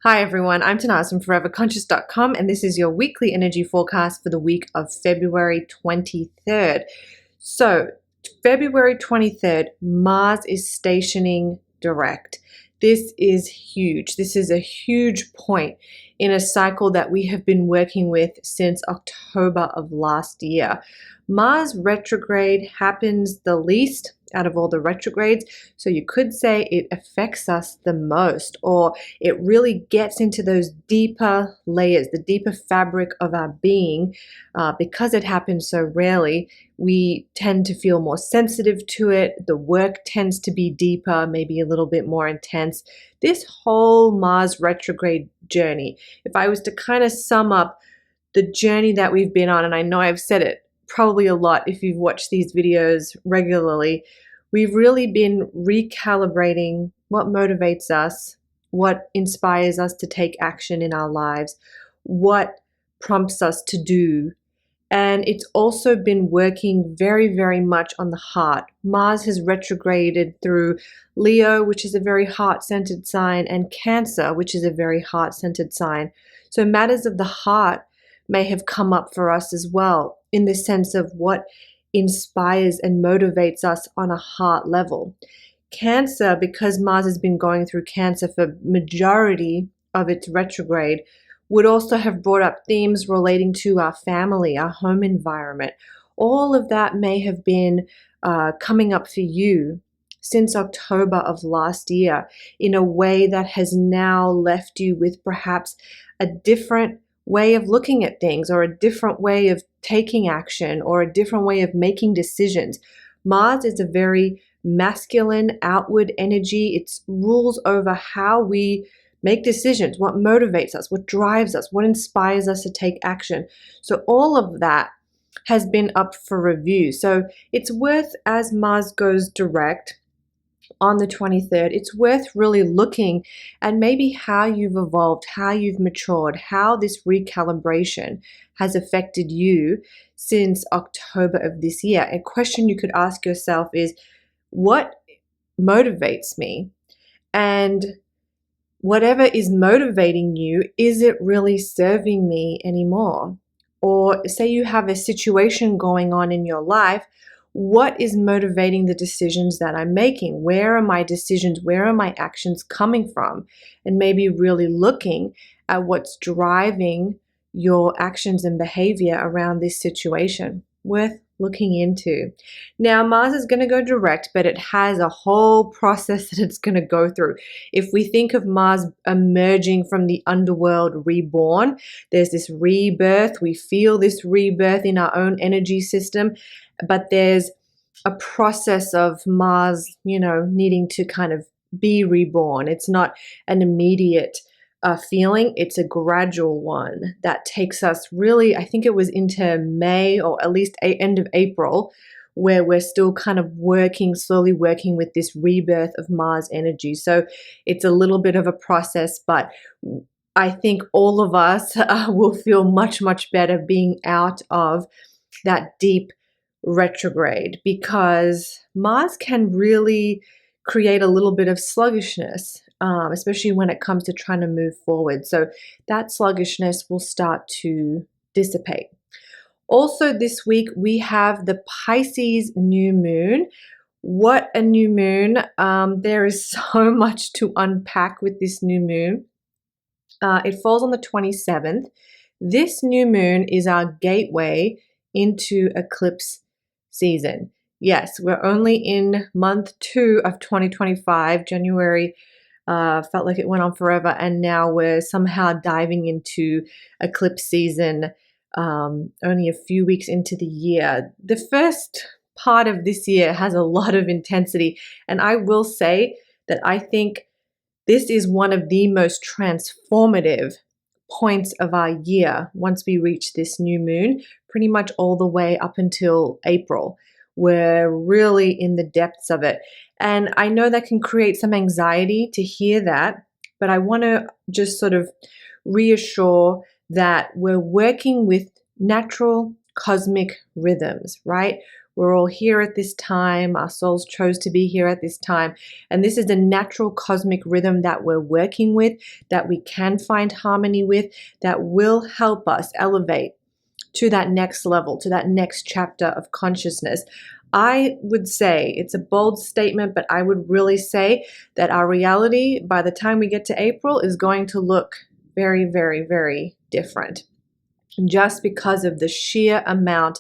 Hi everyone, I'm Tanaaz from foreverconscious.com and this is your weekly energy forecast for the week of February 23rd. So, February 23rd, Mars is stationing direct. This is huge. This is a huge point in a cycle that we have been working with since October of last year. Mars retrograde happens the least out of all the retrogrades, so you could say it affects us the most, or it really gets into those deeper layers, the deeper fabric of our being. Because it happens so rarely, we tend to feel more sensitive to it. The work tends to be deeper, maybe a little bit more intense. This whole Mars retrograde journey, if I was to kind of sum up the journey that we've been on, and I know I've said it probably a lot if you've watched these videos regularly, we've really been recalibrating what motivates us, what inspires us to take action in our lives, what prompts us to do. And it's also been working very, very much on the heart. Mars has retrograded through Leo, which is a very heart-centered sign, and Cancer, which is a very heart-centered sign. So matters of the heart may have come up for us as well, in the sense of what inspires and motivates us on a heart level. Cancer, because Mars has been going through Cancer for majority of its retrograde, would also have brought up themes relating to our family, our home environment. All of that may have been coming up for you since October of last year in a way that has now left you with perhaps a different way of looking at things, or a different way of taking action, or a different way of making decisions. Mars is a very masculine, outward energy. It rules over how we make decisions, what motivates us, what drives us, what inspires us to take action. So all of that has been up for review. So it's worth, as Mars goes direct on the 23rd, it's worth really looking at maybe how you've evolved, how you've matured, how this recalibration has affected you since October of this year. A question you could ask yourself is, what motivates me? And whatever is motivating you, is it really serving me anymore? Or say you have a situation going on in your life, what is motivating the decisions that I'm making? Where are my decisions? Where are my actions coming from? And maybe really looking at what's driving your actions and behavior around this situation. Worth looking into. Now, Mars is going to go direct, but it has a whole process that it's going to go through. If we think of Mars emerging from the underworld reborn, there's this rebirth. We feel this rebirth in our own energy system, but there's a process of Mars, needing to kind of be reborn. It's not an immediate feeling. It's a gradual one that takes us really, I think it was into May, or at least end of April, where we're still kind of slowly working with this rebirth of Mars energy. So it's a little bit of a process, but I think all of us will feel much, much better being out of that deep retrograde, because Mars can really create a little bit of sluggishness, especially when it comes to trying to move forward. So that sluggishness will start to dissipate. Also this week, we have the Pisces New Moon. What a new moon. There is so much to unpack with this new moon. It falls on the 27th. This new moon is our gateway into eclipse season. Yes, we're only in month 2 of 2025. January felt like it went on forever, and now we're somehow diving into eclipse season only a few weeks into the year. The first part of this year has a lot of intensity, and I will say that I think this is one of the most transformative points of our year once we reach this new moon, pretty much all the way up until April. We're really in the depths of it. And I know that can create some anxiety to hear that, but I want to just sort of reassure that we're working with natural cosmic rhythms, right? We're all here at this time. Our souls chose to be here at this time. And this is a natural cosmic rhythm that we're working with, that we can find harmony with, that will help us elevate to that next level, to that next chapter of consciousness. I would say, it's a bold statement, but I would really say that our reality by the time we get to April is going to look very, very, very different, just because of the sheer amount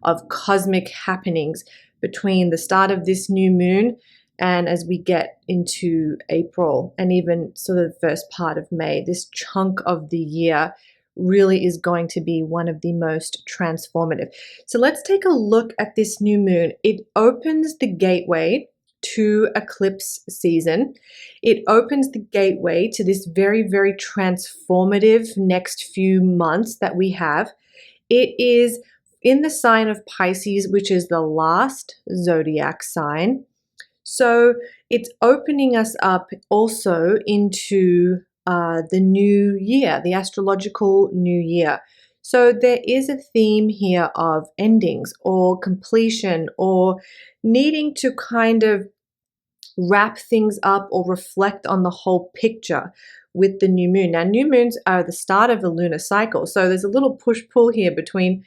of cosmic happenings between the start of this new moon and as we get into April and even sort of the first part of May. This chunk of the year really is going to be one of the most transformative. So let's take a look at this new moon. It opens the gateway to eclipse season. It opens the gateway to this very, very transformative next few months that we have. It is in the sign of Pisces, which is the last zodiac sign. So it's opening us up also into the new year, the astrological new year. So there is a theme here of endings or completion or needing to kind of wrap things up or reflect on the whole picture with the new moon. Now, new moons are the start of a lunar cycle. So there's a little push-pull here between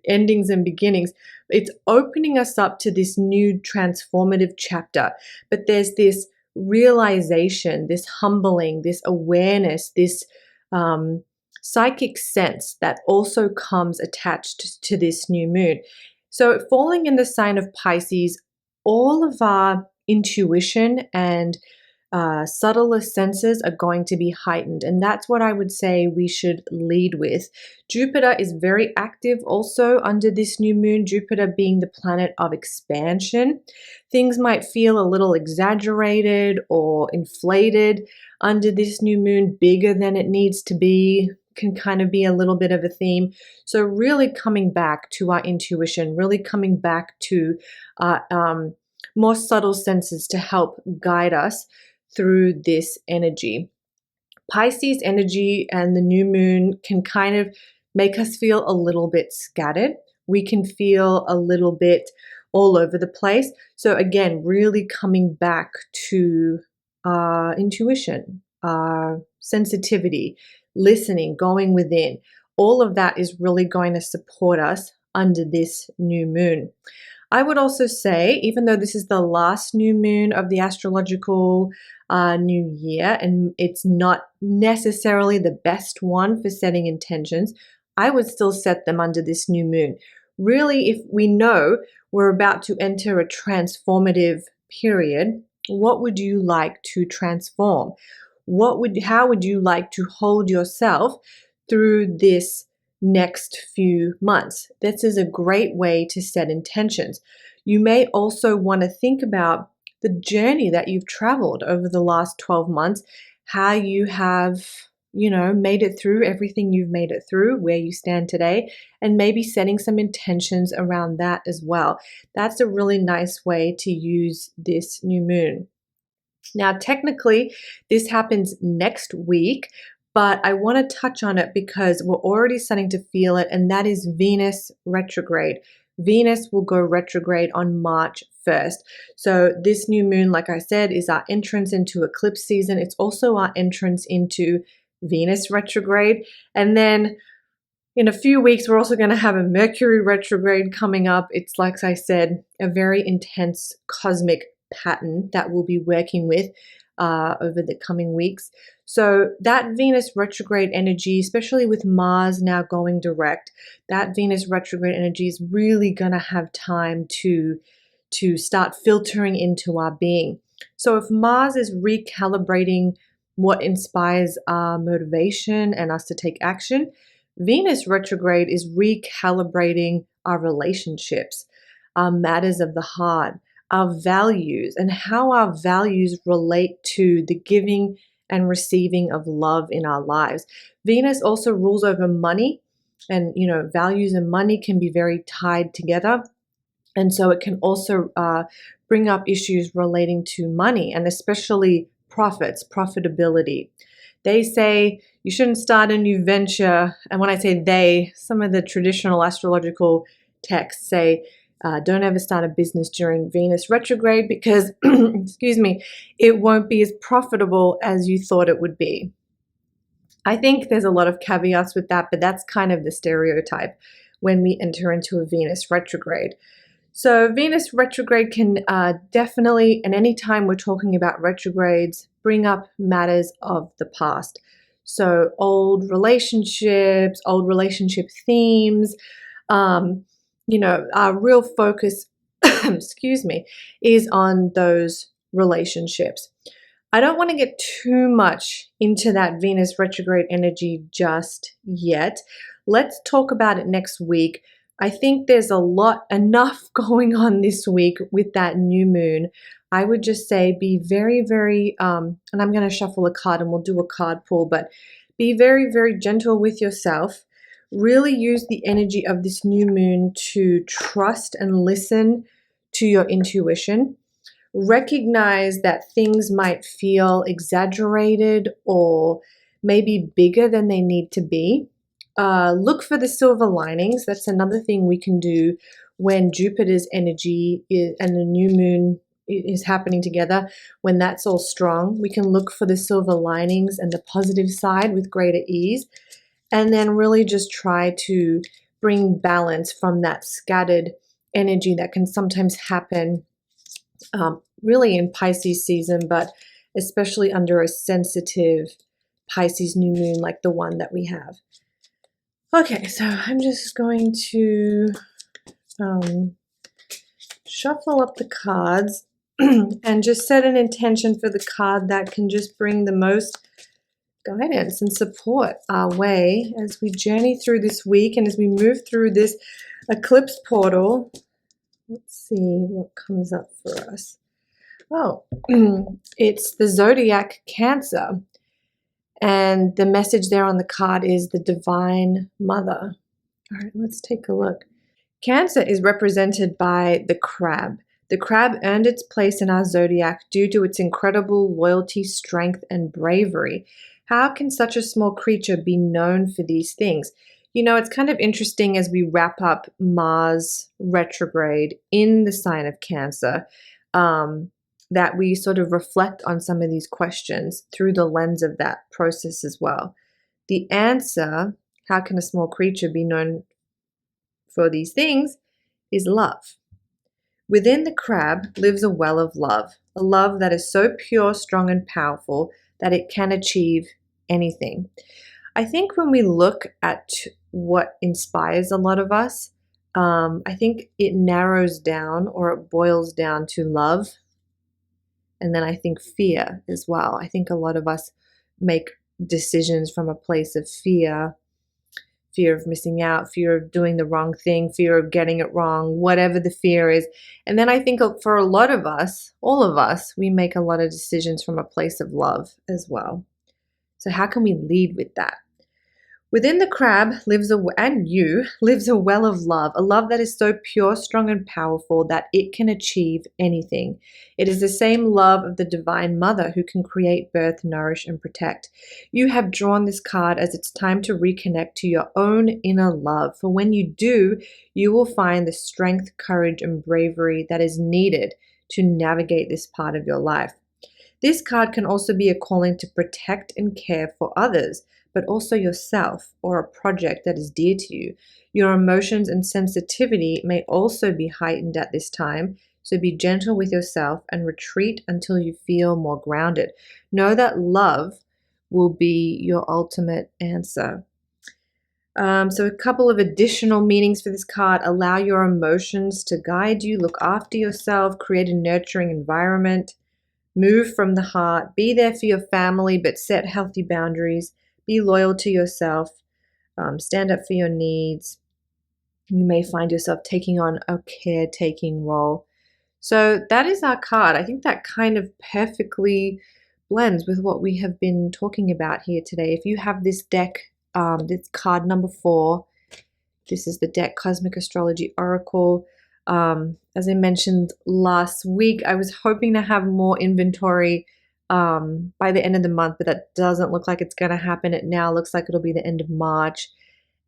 endings and beginnings. It's opening us up to this new transformative chapter. But there's this realization, this humbling, this awareness, this psychic sense that also comes attached to this new moon. So falling in the sign of Pisces, all of our intuition and subtler senses are going to be heightened. And that's what I would say we should lead with. Jupiter is very active also under this new moon, Jupiter being the planet of expansion. Things might feel a little exaggerated or inflated under this new moon, bigger than it needs to be, can kind of be a little bit of a theme. So really coming back to our intuition, really coming back to more subtle senses to help guide us through this energy. Pisces energy and the new moon can kind of make us feel a little bit scattered. We can feel a little bit all over the place. So again, really coming back to our intuition, our sensitivity, listening, going within. All of that is really going to support us under this new moon. I would also say, even though this is the last new moon of the astrological new year, and it's not necessarily the best one for setting intentions, I would still set them under this new moon. Really, if we know we're about to enter a transformative period, what would you like to transform? How would you like to hold yourself through this next few months? This is a great way to set intentions. You may also want to think about the journey that you've traveled over the last 12 months, how you have, made it through everything you've made it through, where you stand today, and maybe setting some intentions around that as well. That's a really nice way to use this new moon. Now, technically, this happens next week, but I want to touch on it because we're already starting to feel it, and that is Venus retrograde. Venus will go retrograde on March 1st. So this new moon, like I said, is our entrance into eclipse season. It's also our entrance into Venus retrograde. And then in a few weeks, we're also going to have a Mercury retrograde coming up. It's, like I said, a very intense cosmic pattern that we'll be working with over the coming weeks. So that Venus retrograde energy, especially with Mars now going direct, that Venus retrograde energy is really going to have time to start filtering into our being. So if Mars is recalibrating what inspires our motivation and us to take action, Venus retrograde is recalibrating our relationships, our matters of the heart, our values, and how our values relate to the giving and receiving of love in our lives. Venus also rules over money, and values and money can be very tied together. And so it can also bring up issues relating to money, and especially profitability. They say you shouldn't start a new venture. And when I say they, some of the traditional astrological texts say Don't ever start a business during Venus retrograde because, excuse me, it won't be as profitable as you thought it would be. I think there's a lot of caveats with that, but that's kind of the stereotype when we enter into a Venus retrograde. So Venus retrograde can definitely, and anytime we're talking about retrogrades, bring up matters of the past. So old relationships, old relationship themes, our real focus, excuse me, is on those relationships. I don't want to get too much into that Venus retrograde energy just yet. Let's talk about it next week. I think there's enough going on this week with that new moon. I would just say be very, very, and I'm going to shuffle a card and we'll do a card pull, but be very, very gentle with yourself. Really use the energy of this new moon to trust and listen to your intuition. Recognize that things might feel exaggerated or maybe bigger than they need to be. Look for the silver linings. That's another thing we can do when Jupiter's energy and the new moon is happening together. When that's all strong, we can look for the silver linings and the positive side with greater ease, and then really just try to bring balance from that scattered energy that can sometimes happen really in Pisces season, but especially under a sensitive Pisces new moon like the one that we have. Okay, so I'm just going to shuffle up the cards and just set an intention for the card that can just bring the most guidance and support our way as we journey through this week and as we move through this eclipse portal. Let's see what comes up for us. Oh, it's the zodiac Cancer. And the message there on the card is the Divine Mother. All right, let's take a look. Cancer is represented by the crab. The crab earned its place in our zodiac due to its incredible loyalty, strength, and bravery. How can such a small creature be known for these things? You know, it's kind of interesting as we wrap up Mars retrograde in the sign of Cancer, that we sort of reflect on some of these questions through the lens of that process as well. The answer, how can a small creature be known for these things, is love. Within the crab lives a well of love, a love that is so pure, strong, and powerful that it can achieve anything. I think when we look at what inspires a lot of us, I think it narrows down or it boils down to love. And then I think fear as well. I think a lot of us make decisions from a place of fear of missing out, fear of doing the wrong thing, fear of getting it wrong, whatever the fear is. And then I think for a lot of us, all of us, we make a lot of decisions from a place of love as well. So how can we lead with that? Within the crab lives lives a well of love, a love that is so pure, strong, and powerful that it can achieve anything. It is the same love of the Divine Mother who can create, birth, nourish, and protect. You have drawn this card as it's time to reconnect to your own inner love. For when you do, you will find the strength, courage, and bravery that is needed to navigate this part of your life. This card can also be a calling to protect and care for others, but also yourself or a project that is dear to you. Your emotions and sensitivity may also be heightened at this time, so be gentle with yourself and retreat until you feel more grounded. Know that love will be your ultimate answer. So a couple of additional meanings for this card: allow your emotions to guide you, look after yourself, create a nurturing environment, move from the heart, be there for your family, but set healthy boundaries. Be loyal to yourself, stand up for your needs. You may find yourself taking on a caretaking role. So that is our card. I think that kind of perfectly blends with what we have been talking about here today. If you have this deck, this card number 4, this is the deck Cosmic Astrology Oracle. As I mentioned last week, I was hoping to have more inventory by the end of the month, but that doesn't look like it's going to happen. It now looks like it'll be the end of March,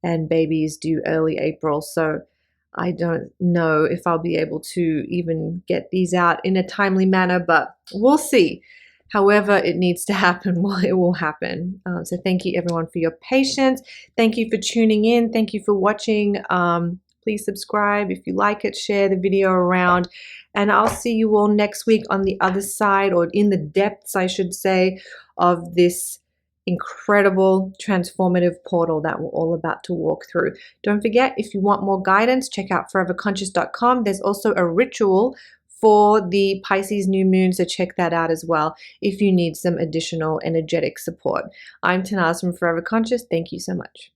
and baby is due early April. So I don't know if I'll be able to even get these out in a timely manner, but we'll see. However it needs to happen, well, it will happen. So thank you everyone for your patience. Thank you for tuning in. Thank you for watching. Please subscribe if you like it, share the video around, and I'll see you all next week on the other side, or in the depths, I should say, of this incredible transformative portal that we're all about to walk through. Don't forget, if you want more guidance, check out foreverconscious.com. There's also a ritual for the Pisces new moon, so check that out as well if you need some additional energetic support. I'm Tanaaz from Forever Conscious. Thank you so much.